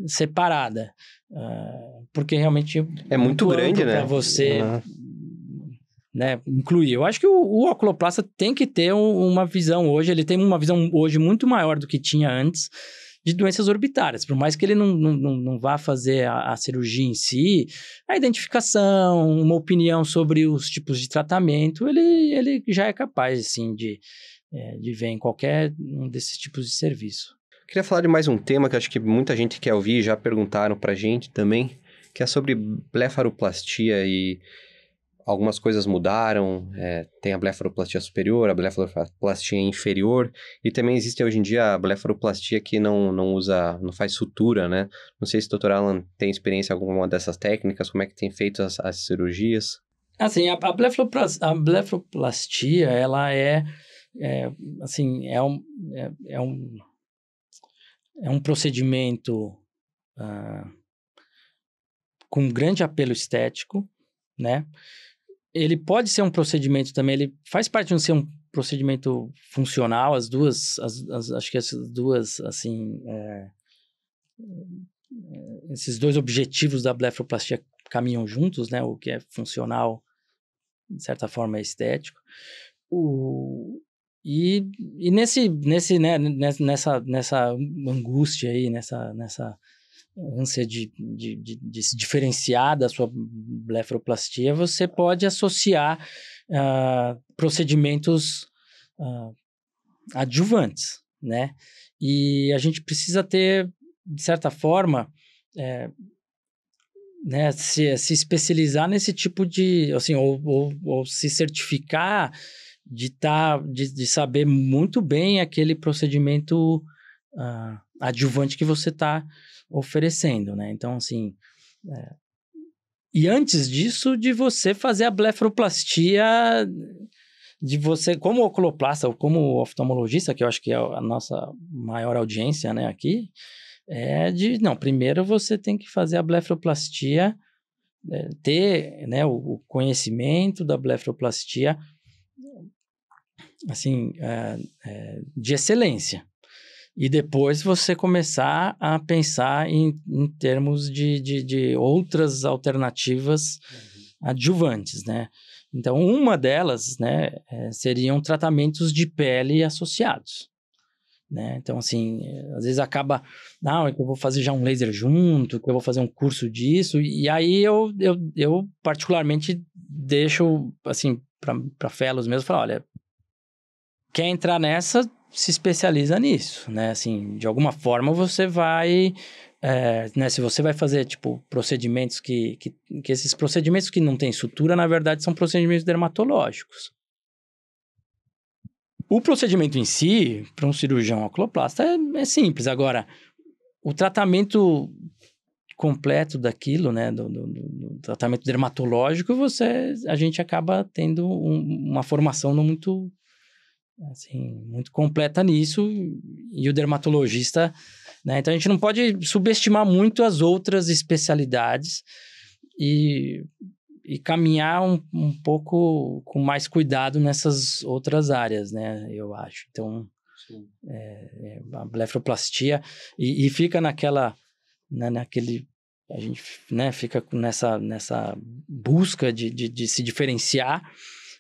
separada. Porque realmente é muito grande, né? Para você né, incluir. Eu acho que o oculoplasta tem que ter uma visão hoje, ele tem uma visão hoje muito maior do que tinha antes de doenças orbitárias. Por mais que ele não vá fazer a cirurgia em si, a identificação, uma opinião sobre os tipos de tratamento, ele já é capaz, assim, de ver em qualquer um desses tipos de serviço. Queria falar de mais um tema que acho que muita gente quer ouvir, já perguntaram pra gente também, que é sobre blefaroplastia e algumas coisas mudaram, tem a blefaroplastia superior, a blefaroplastia inferior, e também existe hoje em dia a blefaroplastia que não faz sutura, né? Não sei se o Dr. Alan tem experiência em alguma dessas técnicas, como é que tem feito as cirurgias? Assim, a blefaroplastia, ela assim, é um procedimento com grande apelo estético, né? Ele pode ser um procedimento também, ele faz parte de ser um procedimento funcional, acho que essas duas, assim, esses dois objetivos da blefaroplastia caminham juntos, né? O que é funcional, de certa forma, é estético. E né, nessa angústia aí, nessa ânsia de se diferenciar da sua blefaroplastia, você pode associar procedimentos adjuvantes, né? E a gente precisa ter, de certa forma, né, se especializar nesse tipo de, assim, ou se certificar de saber muito bem aquele procedimento adjuvante que você está oferecendo, né? Então, assim, e antes disso, de você fazer a blefaroplastia, de você, como oculoplasta ou como oftalmologista, que eu acho que é a nossa maior audiência, né, aqui, primeiro você tem que fazer a blefaroplastia, ter, né, o conhecimento da blefaroplastia, assim, de excelência. E depois você começar a pensar em termos de outras alternativas adjuvantes, né? Então, uma delas, né, seriam tratamentos de pele associados, né? Então, assim, às vezes acaba, não, é que eu vou fazer já um laser junto, que eu vou fazer um curso disso, e aí eu particularmente deixo, assim, para fellows mesmo, falar, olha, quer entrar nessa, se especializa nisso, né? Assim, de alguma forma você vai, né? Se você vai fazer, tipo, procedimentos que esses procedimentos que não têm sutura, na verdade, são procedimentos dermatológicos. O procedimento em si, para um cirurgião oculoplasta, é simples. Agora, o tratamento completo daquilo, né? Do tratamento dermatológico, a gente acaba tendo uma formação muito completa nisso, e o dermatologista, né? Então a gente não pode subestimar muito as outras especialidades e caminhar um pouco com mais cuidado nessas outras áreas, né? Eu acho. Então, a blefaroplastia e fica naquela, né, a gente, né, fica nessa busca de se diferenciar.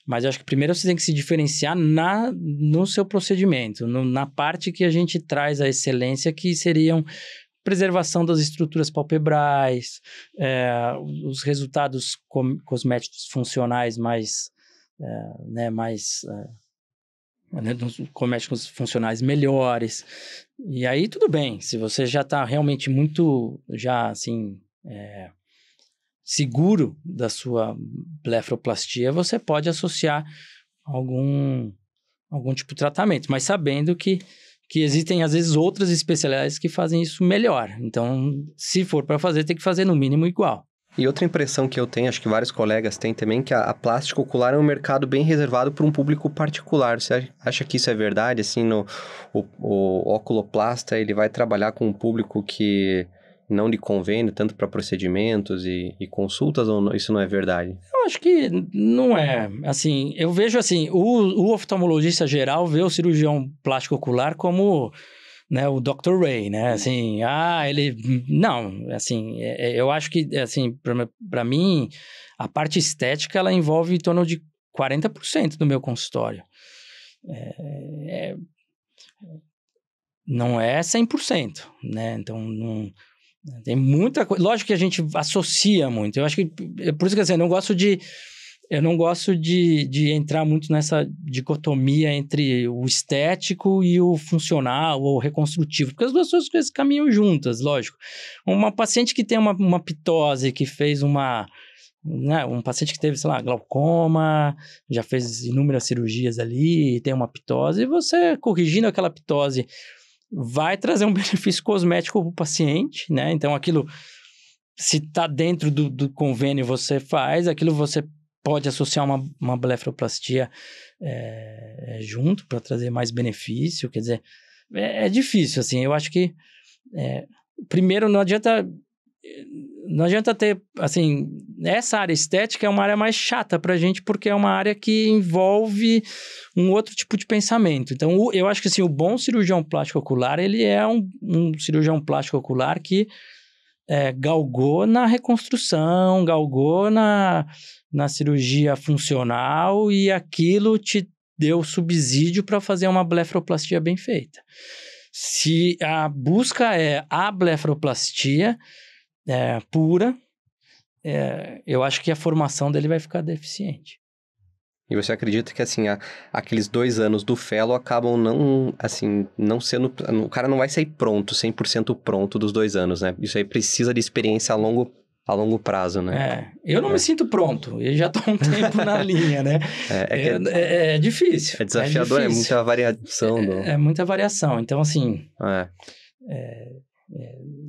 Mas eu acho que primeiro você tem que se diferenciar no seu procedimento, na parte que a gente traz a excelência, que seriam preservação das estruturas palpebrais, os resultados cosméticos funcionais mais cosméticos funcionais melhores. E aí tudo bem, se você já está realmente muito, já assim, seguro da sua blefaroplastia, você pode associar algum tipo de tratamento, mas sabendo que existem, às vezes, outras especialidades que fazem isso melhor. Então, se for para fazer, tem que fazer no mínimo igual. E outra impressão que eu tenho, acho que vários colegas têm também, que a plástica ocular é um mercado bem reservado para um público particular. Você acha que isso é verdade? Assim, o oculoplasta, ele vai trabalhar com um público que não lhe convém, tanto para procedimentos e consultas, ou não, isso não é verdade? Eu acho que não é. Assim, eu vejo assim, o oftalmologista geral vê o cirurgião plástico ocular como, né, o Dr. Ray, né? Assim, ele... Não, assim, eu acho que, assim, para mim, a parte estética, ela envolve em torno de 40% do meu consultório. Não é 100%, né? Então, não... Tem muita coisa... Lógico que a gente associa muito. Eu acho que... Por isso que, assim, eu não gosto de entrar muito nessa dicotomia entre o estético e o funcional ou reconstrutivo, porque as duas coisas caminham juntas, lógico. Uma paciente que tem uma pitose, que fez né, um paciente que teve, sei lá, glaucoma, já fez inúmeras cirurgias ali, e tem uma pitose, e você corrigindo aquela pitose vai trazer um benefício cosmético para o paciente, né? Então, aquilo, se está dentro do convênio, você faz, aquilo você pode associar uma blefaroplastia junto para trazer mais benefício, quer dizer, é difícil, assim, eu acho que primeiro não adianta ter, assim, essa área estética é uma área mais chata pra gente, porque é uma área que envolve um outro tipo de pensamento. Então, eu acho que, assim, o bom cirurgião plástico ocular, ele é um cirurgião plástico ocular que galgou na reconstrução, galgou na cirurgia funcional, e aquilo te deu subsídio para fazer uma blefaroplastia bem feita. Se a busca é a blefaroplastia pura, eu acho que a formação dele vai ficar deficiente. E você acredita que, assim, aqueles 2 anos do fellow acabam não sendo... O cara não vai sair pronto, 100% pronto dos 2 anos, né? Isso aí precisa de experiência a longo prazo, né? Eu não me sinto pronto, eu já estou um tempo na linha, né? É difícil. É desafiador, é muita variação. É muita variação, então, assim...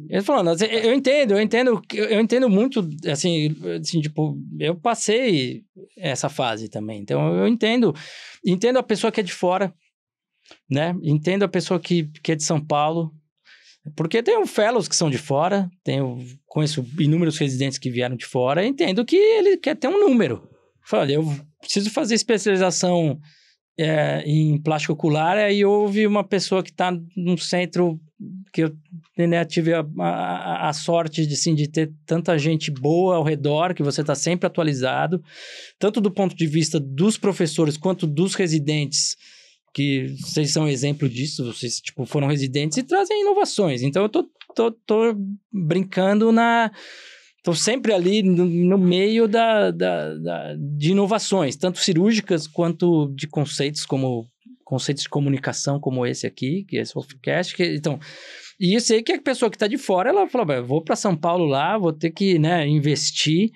Eu falando, assim, eu entendo muito, assim, tipo, eu passei essa fase também, então eu entendo a pessoa que é de fora, né? Entendo a pessoa que é de São Paulo, porque tem fellows que são de fora, conheço inúmeros residentes que vieram de fora, entendo que ele quer ter um número. Fala, eu preciso fazer especialização em plástico ocular, aí houve uma pessoa que está num centro que eu tive a sorte de ter tanta gente boa ao redor, que você está sempre atualizado, tanto do ponto de vista dos professores quanto dos residentes, que vocês são exemplo disso, vocês tipo, foram residentes e trazem inovações. Então eu tô brincando Estou sempre ali no meio de inovações, tanto cirúrgicas quanto de conceitos, como conceitos de comunicação como esse aqui, que é esse Softcast. Então, e eu sei que a pessoa que está de fora, ela fala, vou para São Paulo lá, vou ter que, né, investir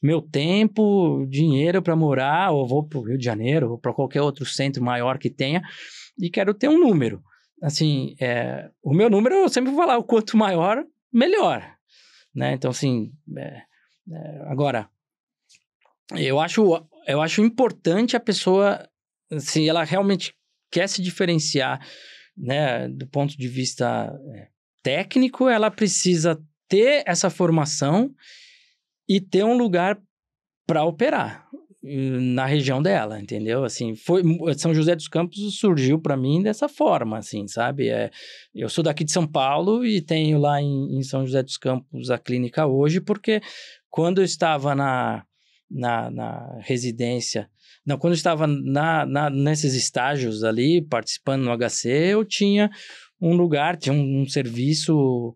meu tempo, dinheiro para morar, ou vou para o Rio de Janeiro, ou para qualquer outro centro maior que tenha, e quero ter um número. Assim, o meu número, eu sempre vou falar, o quanto maior, melhor. Né? Então, assim, agora, eu acho importante a pessoa, se ela realmente quer se diferenciar, né, do ponto de vista técnico, ela precisa ter essa formação e ter um lugar para operar na região dela, entendeu? Assim, São José dos Campos surgiu para mim dessa forma, assim, sabe? Eu sou daqui de São Paulo e tenho lá em São José dos Campos a clínica hoje, porque quando eu estava na residência, não, quando eu estava nesses estágios ali, participando no HC, eu tinha um lugar, tinha um serviço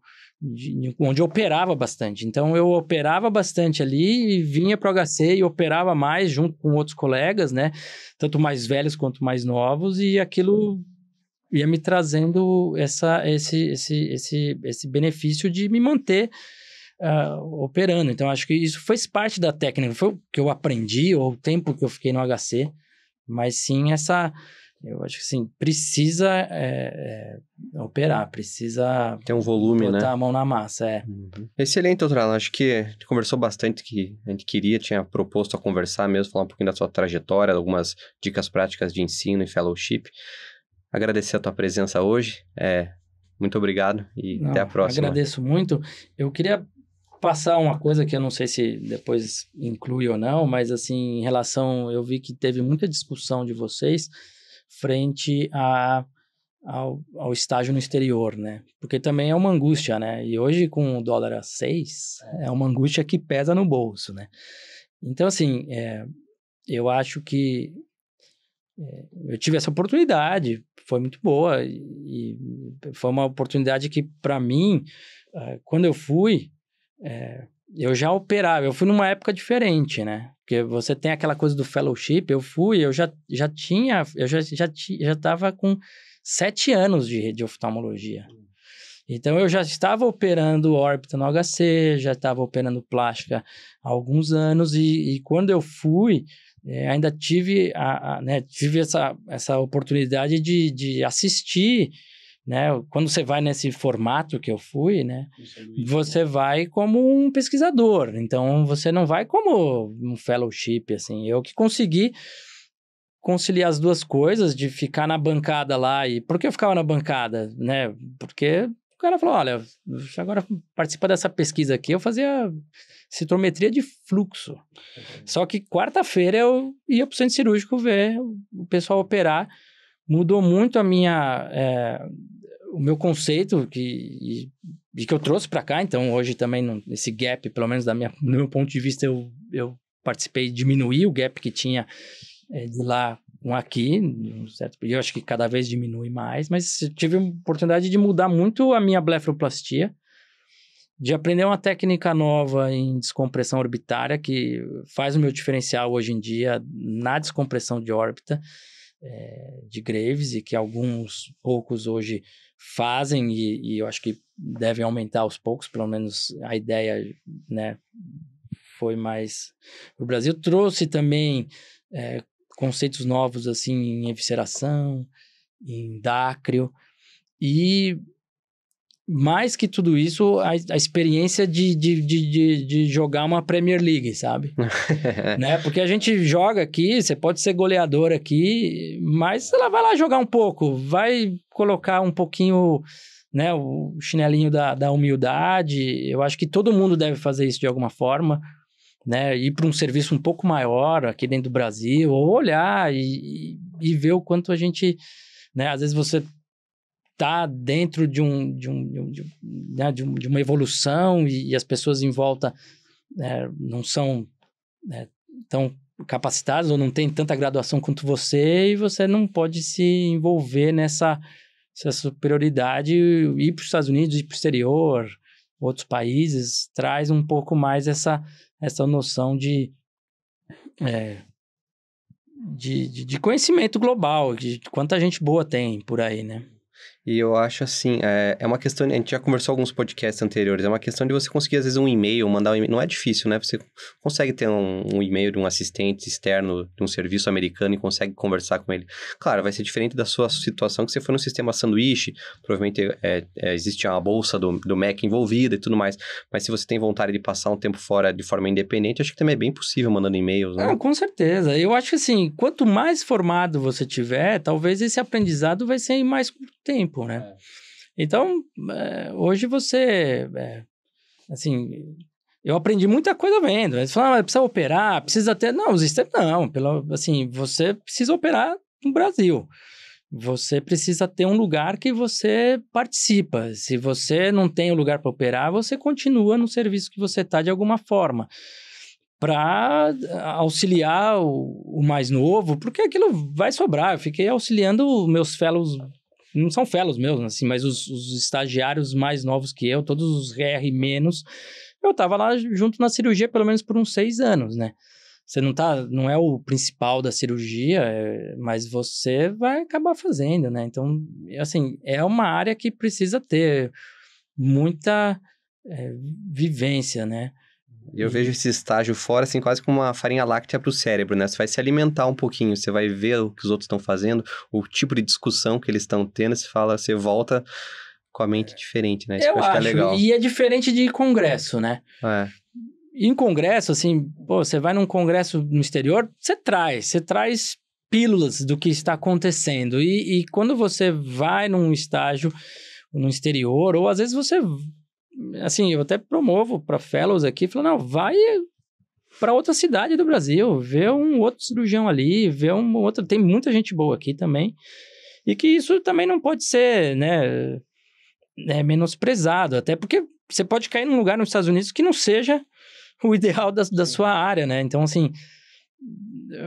onde eu operava bastante. Então, eu operava bastante ali e vinha para o HC e operava mais junto com outros colegas, né? Tanto mais velhos quanto mais novos, e aquilo ia me trazendo esse benefício de me manter operando. Então, acho que isso fez parte da técnica. Foi o que eu aprendi, ou o tempo que eu fiquei no HC, mas sim eu acho que sim, precisa operar, precisa tem um volume, botar né? a mão na massa, Excelente, doutor Alan. Acho que a gente conversou bastante, que a gente tinha proposto a conversar mesmo, falar um pouquinho da sua trajetória, algumas dicas práticas de ensino e fellowship. Agradecer a tua presença hoje. Muito obrigado e até a próxima. Agradeço muito. Eu queria passar uma coisa que eu não sei se depois inclui ou não, mas assim, em relação, eu vi que teve muita discussão de vocês frente ao estágio no exterior, né? Porque também é uma angústia, né? E hoje, com o dólar a 6, é uma angústia que pesa no bolso, né? Então, assim, eu acho que eu tive essa oportunidade, foi muito boa, e foi uma oportunidade que, para mim, quando eu fui, eu já operava, eu fui numa época diferente, né? Porque você tem aquela coisa do fellowship, eu já estava com 7 anos de oftalmologia. Então, eu já estava operando órbita no HC, já estava operando plástica há alguns anos, e quando eu fui, ainda tive, tive essa oportunidade de assistir, né? Quando você vai nesse formato que eu fui, né? Você vai como um pesquisador, então você não vai como um fellowship, assim. Eu que consegui conciliar as duas coisas, de ficar na bancada lá. E por que eu ficava na bancada, né? Porque o cara falou, olha, agora participa dessa pesquisa aqui, eu fazia citometria de fluxo. Só que quarta-feira eu ia pro centro cirúrgico ver o pessoal operar. Mudou muito o meu conceito e que eu trouxe para cá. Então, hoje também, esse gap, pelo menos do meu ponto de vista, eu participei de diminuir o gap que tinha de lá com aqui, certo? Eu acho que cada vez diminui mais, mas tive a oportunidade de mudar muito a minha blefaroplastia, de aprender uma técnica nova em descompressão orbitária, que faz o meu diferencial hoje em dia na descompressão de órbita, de Graves, e que poucos hoje fazem, e eu acho que devem aumentar aos poucos, pelo menos a ideia, né, foi mais... O Brasil trouxe também conceitos novos, assim, em evisceração, em dácrio, e mais que tudo isso, a experiência de jogar uma Premier League, sabe? Né? Porque a gente joga aqui, você pode ser goleador aqui, mas ela vai lá jogar um pouco, vai colocar um pouquinho, né, o chinelinho da humildade. Eu acho que todo mundo deve fazer isso de alguma forma, né? Ir para um serviço um pouco maior aqui dentro do Brasil, ou olhar e ver o quanto a gente, né? Às vezes você tá dentro de uma evolução e as pessoas em volta não são tão capacitadas ou não têm tanta graduação quanto você, e você não pode se envolver nessa superioridade. Ir para os Estados Unidos, ir para o exterior, outros países, traz um pouco mais essa noção de conhecimento global, de quanta gente boa tem por aí, né? E eu acho assim, é uma questão, a gente já conversou alguns podcasts anteriores, é uma questão de você conseguir, às vezes, um e-mail, mandar um e-mail, não é difícil, né? Você consegue ter um e-mail de um assistente externo de um serviço americano e consegue conversar com ele. Claro, vai ser diferente da sua situação, que você foi no sistema sanduíche, provavelmente existe uma bolsa do MEC envolvida e tudo mais, mas se você tem vontade de passar um tempo fora de forma independente, acho que também é bem possível mandando e-mails, né? Não, com certeza. Eu acho que, assim, quanto mais formado você tiver, talvez esse aprendizado vai ser em mais tempo, né? Então, hoje você, assim, eu aprendi muita coisa vendo. Eles falam, precisa operar, precisa ter... Não, os sistemas não. Assim, você precisa operar no Brasil. Você precisa ter um lugar que você participa. Se você não tem um lugar para operar, você continua no serviço que você está de alguma forma, para auxiliar o mais novo, porque aquilo vai sobrar. Eu fiquei auxiliando meus fellows, não são fellows meus, assim, mas os estagiários mais novos que eu, todos os RR menos, eu estava lá junto na cirurgia pelo menos por uns 6 anos, né? Você não é o principal da cirurgia, mas você vai acabar fazendo, né? Então, assim, é uma área que precisa ter muita vivência, né? E eu vejo esse estágio fora, assim, quase como uma farinha láctea para o cérebro, né? Você vai se alimentar um pouquinho, você vai ver o que os outros estão fazendo, o tipo de discussão que eles estão tendo, você volta com a mente diferente, né? Isso que eu acho que é legal. E é diferente de congresso, né? Em congresso, assim, você vai num congresso no exterior, você traz pílulas do que está acontecendo. E quando você vai num estágio no exterior, ou às vezes você... Assim, eu até promovo para fellows aqui, falando, não, vai para outra cidade do Brasil, vê um outro cirurgião ali, vê um outro... Tem muita gente boa aqui também. E que isso também não pode ser, né, menosprezado, até porque você pode cair num lugar nos Estados Unidos que não seja o ideal da sua área, né? Então, assim...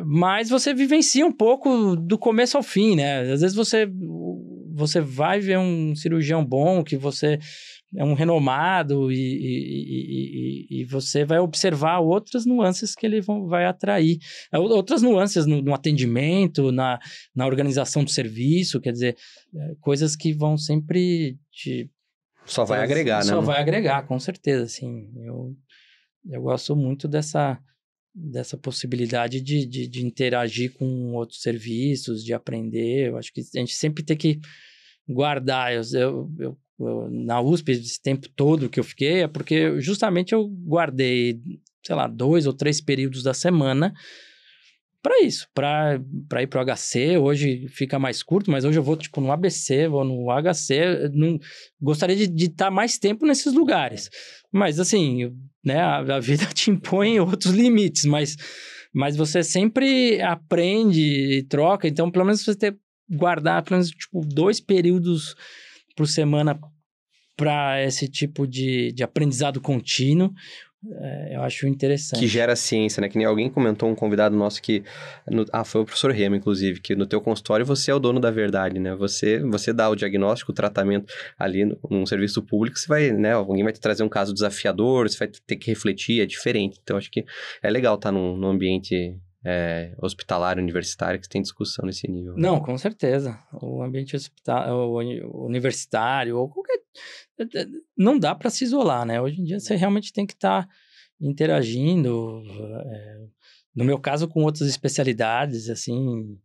Mas você vivencia um pouco do começo ao fim, né? Às vezes você vai ver um cirurgião bom, que você é um renomado e você vai observar outras nuances que ele vai atrair. Outras nuances no atendimento, na organização do serviço, quer dizer, coisas que vão sempre te... Só vai agregar, né? Só vai agregar, com certeza, assim. Eu gosto muito dessa possibilidade de interagir com outros serviços, de aprender. Eu acho que a gente sempre tem que guardar. Eu na USP, esse tempo todo que eu fiquei, é porque justamente eu guardei, sei lá, 2 ou 3 períodos da semana para isso, para ir pro HC. Hoje fica mais curto, mas hoje eu vou, tipo, no ABC, vou no HC. Gostaria de estar mais tempo nesses lugares. Mas, assim, né, a vida te impõe outros limites, mas você sempre aprende e troca. Então, pelo menos você guardar, pelo menos, tipo, 2 períodos por semana para esse tipo de aprendizado contínuo. Eu acho interessante. Que gera ciência, né? Que nem alguém comentou, um convidado nosso que... foi o professor Remo, inclusive, que no teu consultório você é o dono da verdade, né? Você dá o diagnóstico, o tratamento ali num serviço público, você vai, né? Alguém vai te trazer um caso desafiador, você vai ter que refletir, é diferente. Então, acho que é legal estar num ambiente... hospitalar, universitário, que tem discussão nesse nível. Né? Não, com certeza. O ambiente universitário, ou qualquer... Não dá para se isolar, né? Hoje em dia você realmente tem que estar interagindo, no meu caso, com outras especialidades, assim,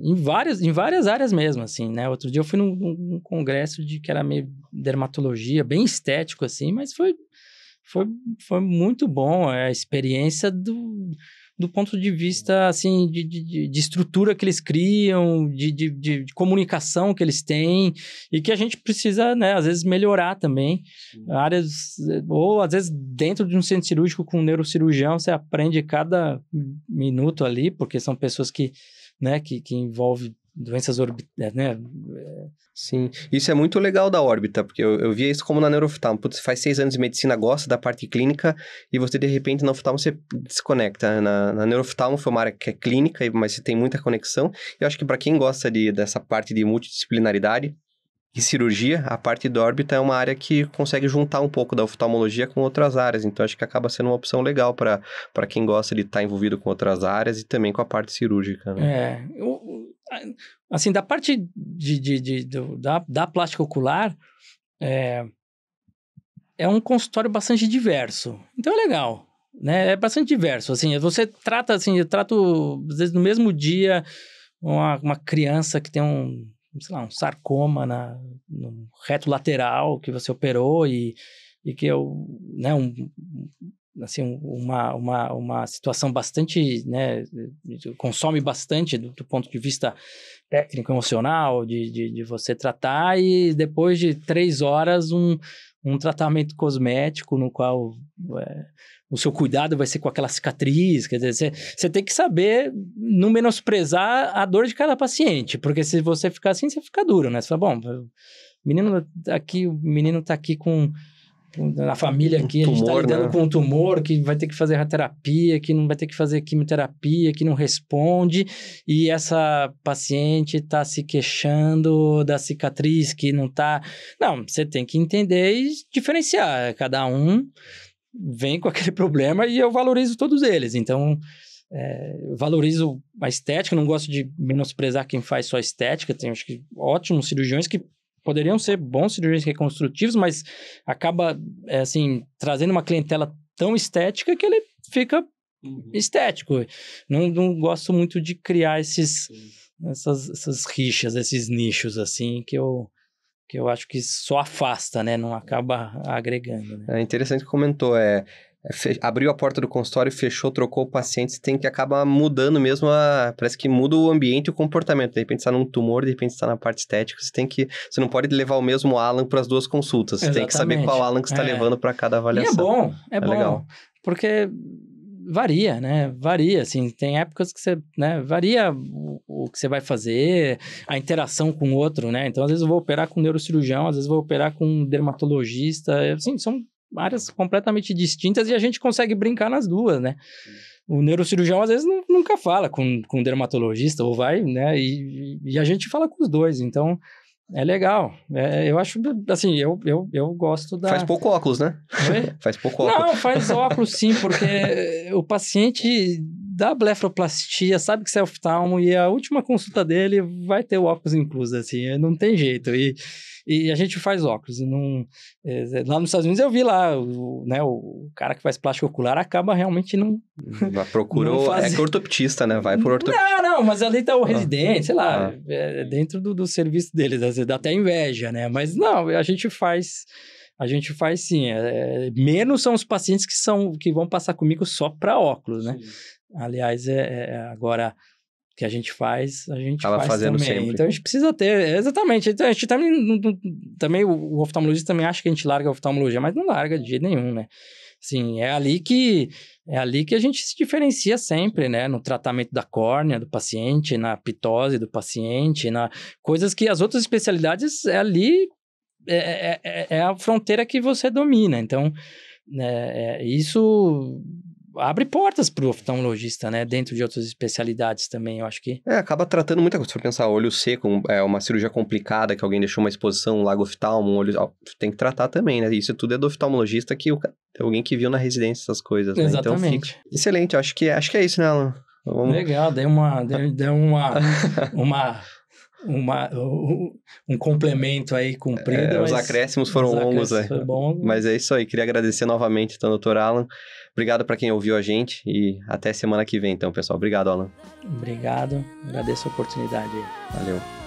em várias áreas mesmo, assim, né? Outro dia eu fui num congresso que era meio dermatologia, bem estético, assim, mas foi muito bom a experiência do ponto de vista, assim, de estrutura que eles criam, de comunicação que eles têm, e que a gente precisa, né, às vezes melhorar também. Áreas, ou às vezes dentro de um centro cirúrgico com um neurocirurgião, você aprende cada minuto ali, porque são pessoas que envolvem doenças orbitais, né? Sim, isso é muito legal da órbita, porque eu via isso como na neurooftalmo. Putz, você faz 6 anos de medicina, gosta da parte clínica, e você, de repente, na oftalmo, você desconecta. Na neurooftalmo foi uma área que é clínica, mas você tem muita conexão. Eu acho que para quem gosta dessa parte de multidisciplinaridade e cirurgia, a parte da órbita é uma área que consegue juntar um pouco da oftalmologia com outras áreas. Então, acho que acaba sendo uma opção legal para quem gosta de estar envolvido com outras áreas e também com a parte cirúrgica, né? Assim, da parte da plástica ocular, é um consultório bastante diverso. Então, é legal, né? É bastante diverso, assim. Você trata, assim, eu trato, às vezes, no mesmo dia, uma criança que tem um sarcoma no reto lateral que você operou e que uma situação bastante, né, consome bastante do ponto de vista técnico, emocional, de você tratar, e depois de 3 horas um tratamento cosmético no qual o seu cuidado vai ser com aquela cicatriz. Quer dizer, você tem que saber não menosprezar a dor de cada paciente, porque se você ficar assim, você fica duro, né? Você fala, bom, o menino tá aqui com a família aqui, a gente tá lidando, né, com um tumor que vai ter que fazer radioterapia, que não vai ter que fazer quimioterapia, que não responde, e essa paciente tá se queixando da cicatriz que não tá... Não, você tem que entender e diferenciar. Cada um vem com aquele problema e eu valorizo todos eles. Então, eu valorizo a estética, não gosto de menosprezar quem faz só estética. Tem, acho que, ótimos cirurgiões que poderiam ser bons cirurgiões reconstrutivos, mas acaba, assim, trazendo uma clientela tão estética que ele fica estético. Não gosto muito de criar essas rixas, esses nichos, assim, que eu acho que só afasta, né? Não acaba agregando, né? É interessante que comentou, abriu a porta do consultório, fechou, trocou o paciente, você tem que acabar mudando mesmo, parece que muda o ambiente e o comportamento. De repente está num tumor, de repente está na parte estética, você não pode levar o mesmo Alan para as duas consultas, você tem que saber qual Alan que você está levando para cada avaliação. E é bom, legal. Porque varia, né? Varia, assim, tem épocas que você, né? Varia o que você vai fazer, a interação com o outro, né? Então, às vezes eu vou operar com um neurocirurgião, às vezes eu vou operar com um dermatologista, assim, são áreas completamente distintas e a gente consegue brincar nas duas, né? O neurocirurgião, às vezes, nunca fala com o dermatologista, ou vai, né? E a gente fala com os dois, então... É legal. Eu acho, assim, eu gosto da... Faz pouco óculos, né? Oi? Faz pouco óculos. Não, faz óculos sim, porque o paciente da blefaroplastia sabe que você é oftalmo e a última consulta dele vai ter o óculos incluso, assim, não tem jeito. E a gente faz óculos. Lá nos Estados Unidos eu vi lá, o cara que faz plástico ocular acaba realmente não... Procurou, é que ortoptista, né? Vai por ortoptista. Não, mas ali tá o residente, sei lá, dentro do serviço deles, às vezes dá até inveja, né? Mas não, a gente faz sim. Menos são os pacientes que vão passar comigo só para óculos, né? Sim. Aliás, agora que a gente faz fazendo também. Sempre. Então a gente precisa ter, exatamente. Então, a gente também o oftalmologista também acha que a gente larga a oftalmologia, mas não larga de jeito nenhum, né? Assim, é ali que a gente se diferencia sempre, né? No tratamento da córnea do paciente, na pitose do paciente, coisas que as outras especialidades ali é a fronteira que você domina. Então, isso abre portas para o oftalmologista, né? Dentro de outras especialidades também, eu acho que... acaba tratando muita coisa. Se for pensar, olho seco, uma cirurgia complicada, que alguém deixou uma exposição, um lago oftalmo, um olho... Tem que tratar também, né? Isso tudo é do oftalmologista, que alguém que viu na residência essas coisas, né? Exatamente. Então, fica... Excelente, acho que é isso, né, Alan? Legal, deu um complemento aí comprido. Os acréscimos foram longos, mas é isso aí. Queria agradecer novamente, então, doutor Alan. Obrigado para quem ouviu a gente e até semana que vem, então, pessoal. Obrigado, Alan. Obrigado, agradeço a oportunidade. Valeu.